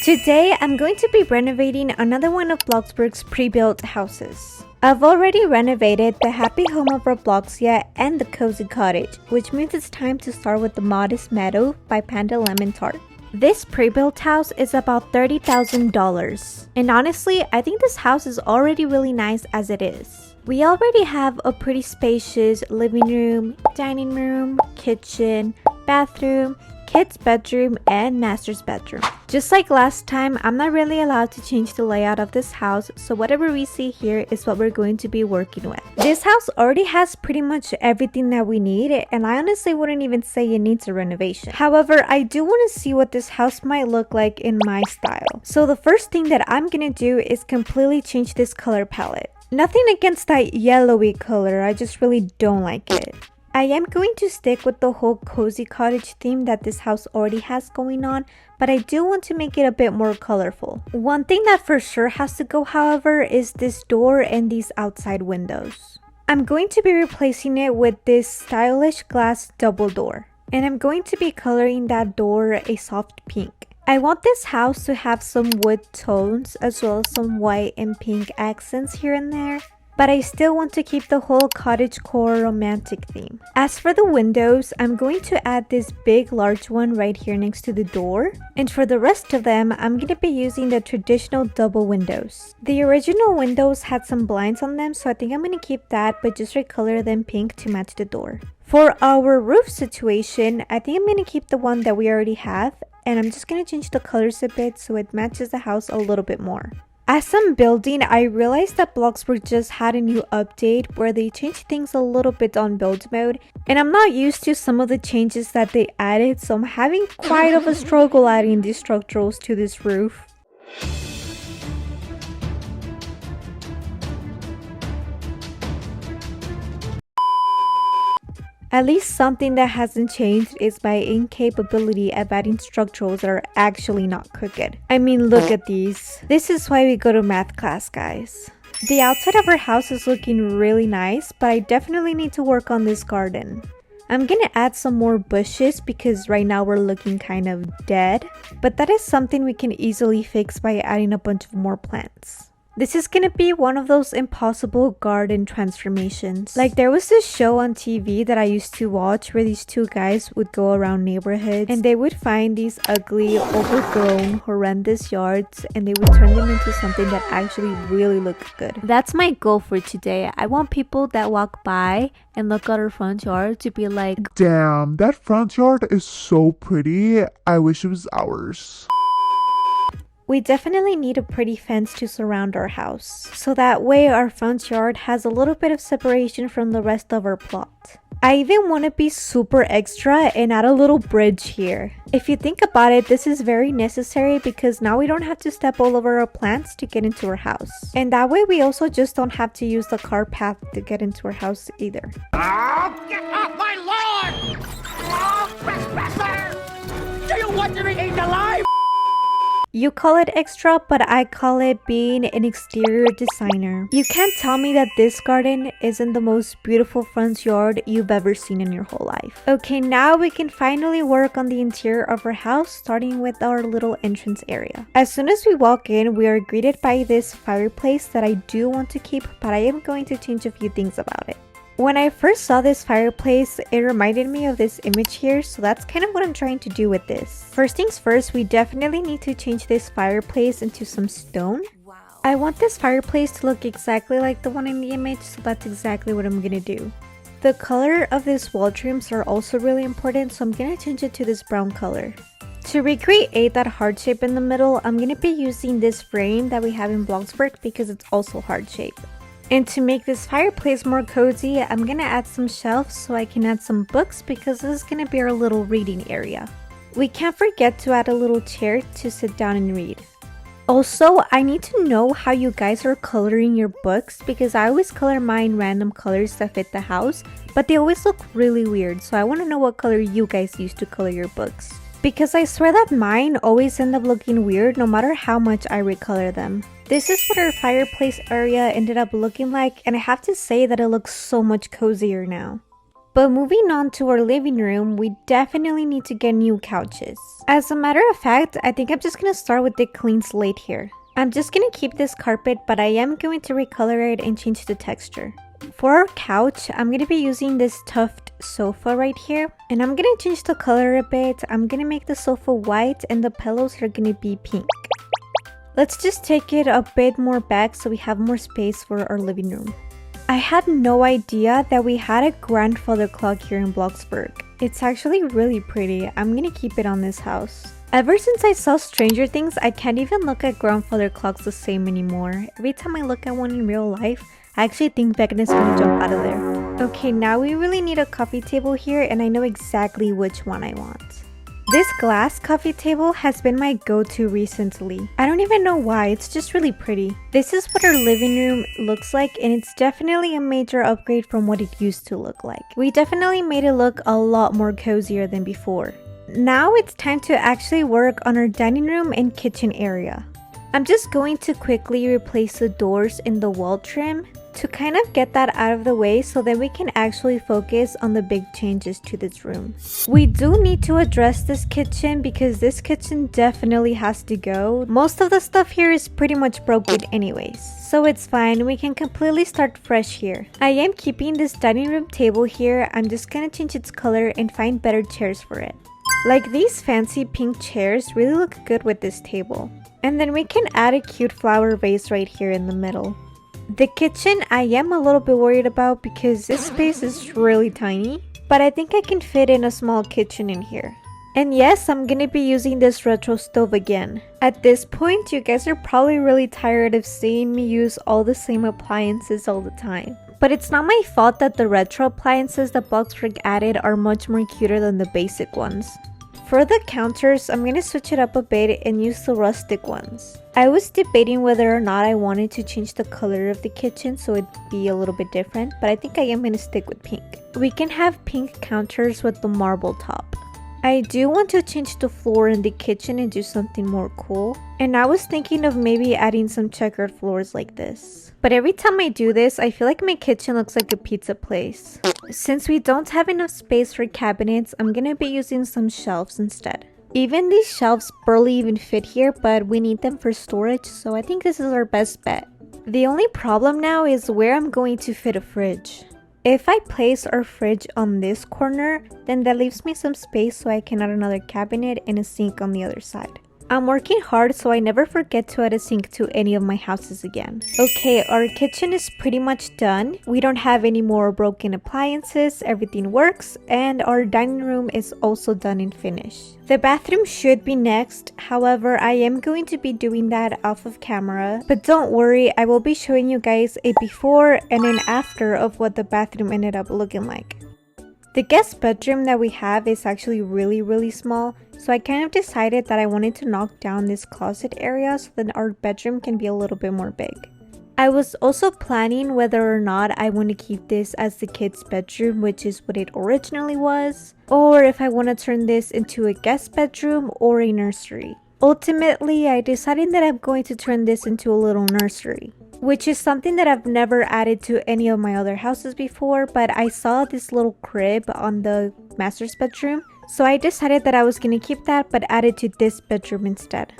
Today, I'm going to be renovating another one of Bloxburg's pre-built houses. I've already renovated the Happy Home of Roblox and the Cozy Cottage, which means it's time to start with the Modest Meadow by Panda Lemon Tart. This pre-built house is about $30,000, and honestly, I think this house is already really nice as it is. We already have a pretty spacious living room, dining room, kitchen, bathroom, kids' bedroom, and master's bedroom. Just like last time, I'm not really allowed to change the layout of this house, so whatever we see here is what we're going to be working with. This house already has pretty much everything that we need, and I honestly wouldn't even say it needs a renovation. However, I do want to see what this house might look like in my style. So the first thing that I'm gonna do is completely change this color palette. Nothing against that yellowy color, I just really don't like it. I am going to stick with the whole cozy cottage theme that this house already has going on, but I do want to make it a bit more colorful. One thing that for sure has to go, however, is this door and these outside windows. I'm going to be replacing it with this stylish glass double door, and I'm going to be coloring that door a soft pink. I want this house to have some wood tones as well as some white and pink accents here and there, but I still want to keep the whole cottagecore romantic theme. As for the windows, I'm going to add this big large one right here next to the door, and for the rest of them, I'm going to be using the traditional double windows. The original windows had some blinds on them, so I think I'm going to keep that but just recolor them pink to match the door. For our roof situation, I think I'm going to keep the one that we already have, and I'm just going to change the colors a bit so it matches the house a little bit more. As I'm building, I realized that Bloxburg just had a new update where they changed things a little bit on build mode, and I'm not used to some of the changes that they added, so I'm having quite of a struggle adding these structurals to this roof. At least something that hasn't changed is my incapability of adding structurals that are actually not crooked. I mean, look at these. This is why we go to math class, guys. The outside of our house is looking really nice, but I definitely need to work on this garden. I'm gonna add some more bushes because right now we're looking kind of dead, but that is something we can easily fix by adding a bunch of more plants. This is gonna be one of those impossible garden transformations. Like there was this show on TV that I used to watch where these two guys would go around neighborhoods and they would find these ugly, overgrown, horrendous yards and they would turn them into something that actually really looked good. That's my goal for today. I want people that walk by and look at our front yard to be like, damn, that front yard is so pretty. I wish it was ours. We definitely need a pretty fence to surround our house, so that way our front yard has a little bit of separation from the rest of our plot. I even want to be super extra and add a little bridge here. If you think about it, this is very necessary because now we don't have to step all over our plants to get into our house. And that way we also just don't have to use the car path to get into our house either. Oh, get off my lawn! Oh, trespasser! Do you want to be eaten alive? You call it extra, but I call it being an exterior designer. You can't tell me that this garden isn't the most beautiful front yard you've ever seen in your whole life. Okay, now we can finally work on the interior of our house, starting with our little entrance area. As soon as we walk in, we are greeted by this fireplace that I do want to keep, but I am going to change a few things about it. When I first saw this fireplace, it reminded me of this image here, so that's kind of what I'm trying to do with this. First things first, we definitely need to change this fireplace into some stone. Wow. I want this fireplace to look exactly like the one in the image, so that's exactly what I'm gonna do. The color of these wall trims are also really important, so I'm gonna change it to this brown color. To recreate that heart shape in the middle, I'm gonna be using this frame that we have in Bloxburg because it's also heart shaped. And to make this fireplace more cozy, I'm gonna add some shelves so I can add some books because this is gonna be our little reading area. We can't forget to add a little chair to sit down and read. Also, I need to know how you guys are coloring your books because I always color mine random colors that fit the house, but they always look really weird, so I want to know what color you guys use to color your books. Because I swear that mine always end up looking weird no matter how much I recolor them. This is what our fireplace area ended up looking like, and I have to say that it looks so much cozier now. But moving on to our living room, we definitely need to get new couches. As a matter of fact, I think I'm just gonna start with the clean slate here. I'm just gonna keep this carpet, but I am going to recolor it and change the texture. For our couch, I'm gonna be using this tuft sofa right here, and I'm gonna change the color a bit. I'm gonna make the sofa white and the pillows are gonna be pink. Let's just take it a bit more back so we have more space for our living room. I had no idea that we had a grandfather clock here in Bloxburg. It's actually really pretty. I'm gonna keep it on this house. Ever since I saw Stranger Things, I can't even look at grandfather clocks the same anymore. Every time I look at one in real life, I actually think Megan is gonna jump out of there. Okay, now we really need a coffee table here, and I know exactly which one I want. This glass coffee table has been my go-to recently. I don't even know why, it's just really pretty. This is what our living room looks like, and it's definitely a major upgrade from what it used to look like. We definitely made it look a lot more cozier than before. Now it's time to actually work on our dining room and kitchen area. I'm just going to quickly replace the doors in the wall trim to kind of get that out of the way so that we can actually focus on the big changes to this room. We do need to address this kitchen because this kitchen definitely has to go. Most of the stuff here is pretty much broken anyways, so it's fine. We can completely start fresh here. I am keeping this dining room table here. I'm just gonna change its color and find better chairs for it. Like these fancy pink chairs really look good with this table. And then we can add a cute flower vase right here in the middle. The kitchen I am a little bit worried about because this space is really tiny, but I think I can fit in a small kitchen in here. And yes, I'm gonna be using this retro stove again. At this point, you guys are probably really tired of seeing me use all the same appliances all the time. But it's not my fault that the retro appliances that Bloxburg added are much more cuter than the basic ones. For the counters, I'm gonna switch it up a bit and use the rustic ones. I was debating whether or not I wanted to change the color of the kitchen so it'd be a little bit different, but I think I am gonna stick with pink. We can have pink counters with the marble top. I do want to change the floor in the kitchen and do something more cool. And I was thinking of maybe adding some checkered floors like this. But every time I do this, I feel like my kitchen looks like a pizza place. Since we don't have enough space for cabinets, I'm gonna be using some shelves instead. Even these shelves barely even fit here, but we need them for storage, so I think this is our best bet. The only problem now is where I'm going to fit a fridge. If I place our fridge on this corner, then that leaves me some space so I can add another cabinet and a sink on the other side. I'm working hard so I never forget to add a sink to any of my houses again. Okay, our kitchen is pretty much done. We don't have any more broken appliances, everything works, and our dining room is also done and finished. The bathroom should be next, however, I am going to be doing that off of camera. But don't worry, I will be showing you guys a before and an after of what the bathroom ended up looking like. The guest bedroom that we have is actually really small, so I kind of decided that I wanted to knock down this closet area so that our bedroom can be a little bit more big. I was also planning whether or not I want to keep this as the kids' bedroom, which is what it originally was, or if I want to turn this into a guest bedroom or a nursery. Ultimately, I decided that I'm going to turn this into a little nursery, which is something that I've never added to any of my other houses before, but I saw this little crib on the master's bedroom, so I decided that I was going to keep that but add it to this bedroom instead.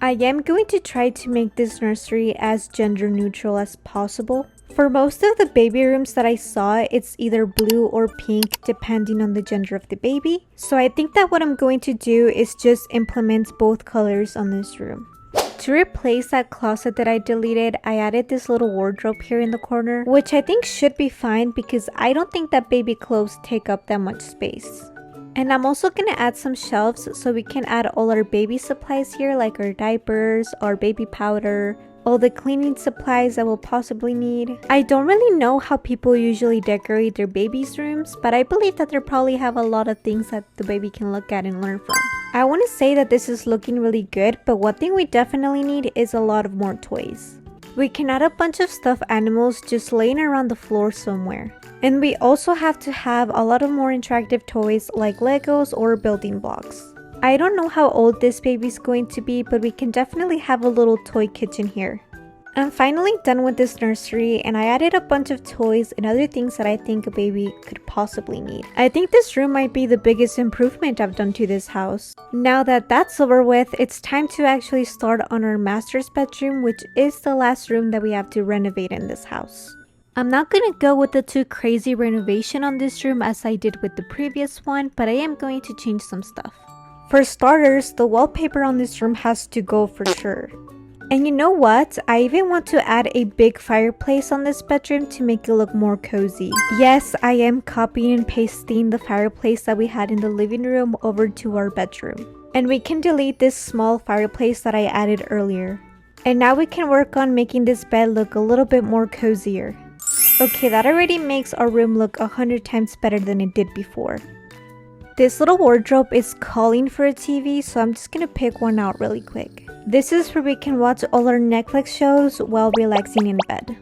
I am going to try to make this nursery as gender neutral as possible. For most of the baby rooms that I saw, it's either blue or pink depending on the gender of the baby, so I think that what I'm going to do is just implement both colors on this room. To replace that closet that I deleted, I added this little wardrobe here in the corner, which I think should be fine because I don't think that baby clothes take up that much space. And I'm also going to add some shelves so we can add all our baby supplies here, like our diapers, our baby powder, all the cleaning supplies that we'll possibly need. I don't really know how people usually decorate their babies' rooms, but I believe that they probably have a lot of things that the baby can look at and learn from. I want to say that this is looking really good, but one thing we definitely need is a lot of more toys. We can add a bunch of stuffed animals just laying around the floor somewhere. And we also have to have a lot of more interactive toys like Legos or building blocks. I don't know how old this baby's going to be, but we can definitely have a little toy kitchen here. I'm finally done with this nursery, and I added a bunch of toys and other things that I think a baby could possibly need. I think this room might be the biggest improvement I've done to this house. Now that that's over with, it's time to actually start on our master's bedroom, which is the last room that we have to renovate in this house. I'm not gonna go with the too crazy renovation on this room as I did with the previous one, but I am going to change some stuff. For starters, the wallpaper on this room has to go for sure. And you know what? I even want to add a big fireplace on this bedroom to make it look more cozy. Yes, I am copying and pasting the fireplace that we had in the living room over to our bedroom. And we can delete this small fireplace that I added earlier. And now we can work on making this bed look a little bit more cozier. Okay, that already makes our room look 100 times better than it did before. This little wardrobe is calling for a TV, so I'm just gonna pick one out really quick. This is where we can watch all our Netflix shows while relaxing in bed.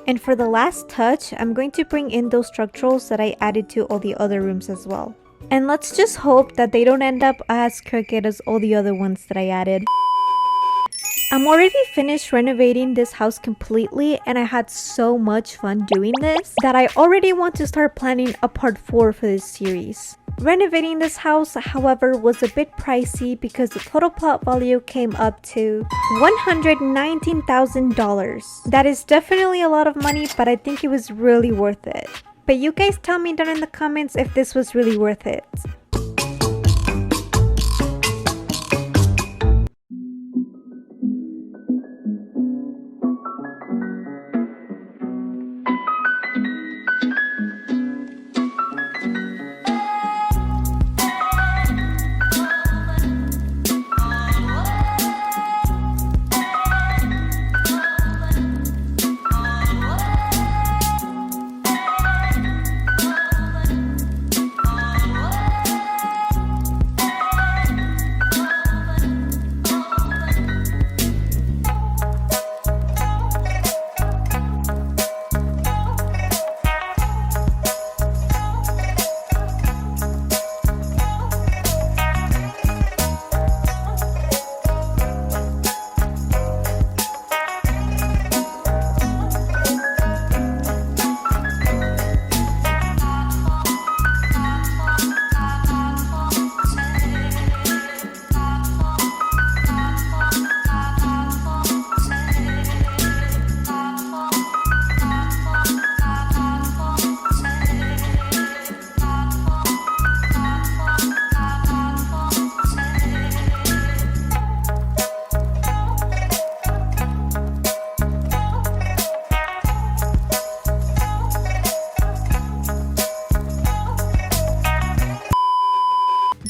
And for the last touch, I'm going to bring in those structurals that I added to all the other rooms as well. And let's just hope that they don't end up as crooked as all the other ones that I added. I'm already finished renovating this house completely, and I had so much fun doing this that I already want to start planning a part 4 for this series. Renovating this house, however, was a bit pricey because the total plot value came up to $119,000. That is definitely a lot of money, but I think it was really worth it. But you guys tell me down in the comments if this was really worth it.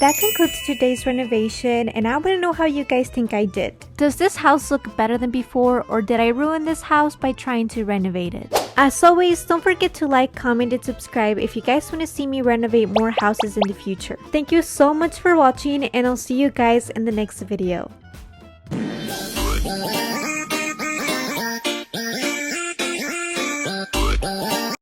That concludes today's renovation, and I want to know how you guys think I did. Does this house look better than before, or did I ruin this house by trying to renovate it? As always, don't forget to like, comment, and subscribe if you guys want to see me renovate more houses in the future. Thank you so much for watching, and I'll see you guys in the next video.